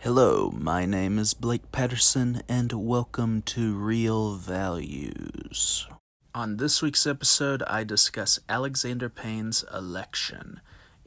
Hello, my name is Blake Patterson, and welcome to Real Values. On this week's episode, I discuss Alexander Payne's Election.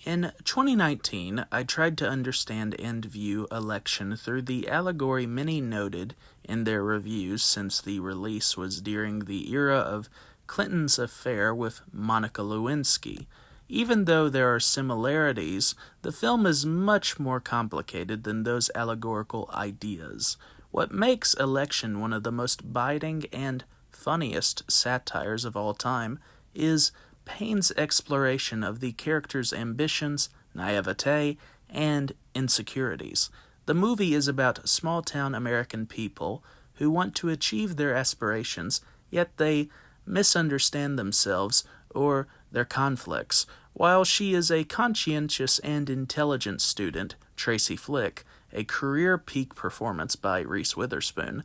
In 2019, I tried to understand and view Election through the allegory many noted in their reviews since the release was during the era of Clinton's affair with Monica Lewinsky. Even though there are similarities, the film is much more complicated than those allegorical ideas. What makes Election one of the most biting and funniest satires of all time is Payne's exploration of the character's ambitions, naivete, and insecurities. The movie is about small-town American people who want to achieve their aspirations, yet they misunderstand themselves or their conflicts. While she is a conscientious and intelligent student, Tracy Flick, a career peak performance by Reese Witherspoon,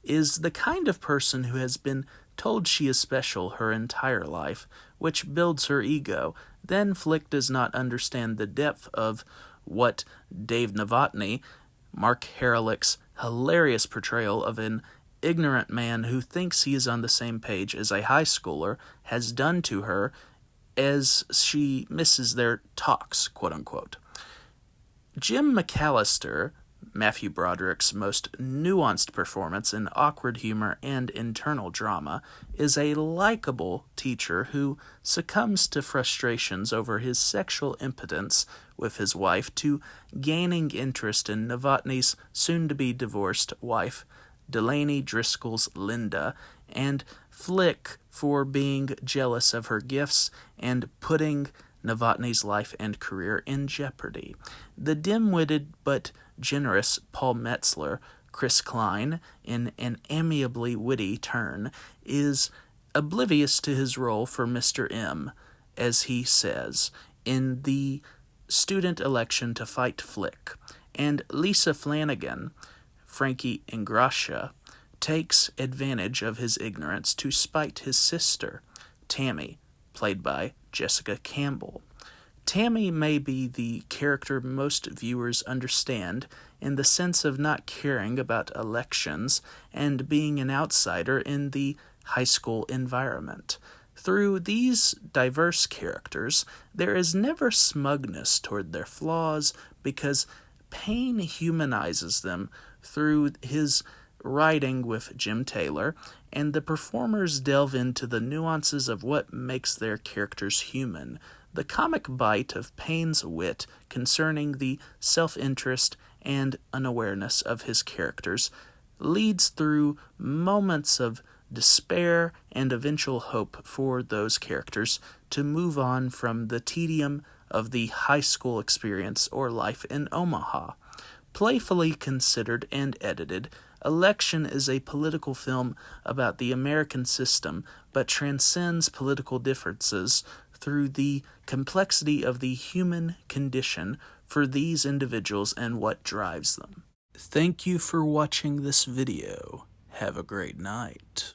is the kind of person who has been told she is special her entire life, which builds her ego. Then Flick does not understand the depth of what Dave Novotny, Mark Herlick's hilarious portrayal of an ignorant man who thinks he is on the same page as a high schooler, has done to her as she misses their talks, quote-unquote. Jim McAllister, Matthew Broderick's most nuanced performance in awkward humor and internal drama, is a likable teacher who succumbs to frustrations over his sexual impotence with his wife to gaining interest in Novotny's soon-to-be divorced wife, Delaney Driscoll's Linda, and Flick for being jealous of her gifts and putting Novotny's life and career in jeopardy. The dim-witted but generous Paul Metzler, Chris Klein, in an amiably witty turn, is oblivious to his role for Mr. M, as he says, in the student election to fight Flick. And Lisa Flanagan, Frankie Ingrassia, takes advantage of his ignorance to spite his sister, Tammy, played by Jessica Campbell. Tammy may be the character most viewers understand in the sense of not caring about elections and being an outsider in the high school environment. Through these diverse characters, there is never smugness toward their flaws because Payne humanizes them through his writing with Jim Taylor, and the performers delve into the nuances of what makes their characters human. The comic bite of Payne's wit concerning the self-interest and unawareness of his characters leads through moments of despair and eventual hope for those characters to move on from the tedium of the high school experience or life in Omaha. Playfully considered and edited, Election is a political film about the American system, but transcends political differences through the complexity of the human condition for these individuals and what drives them. Thank you for watching this video. Have a great night.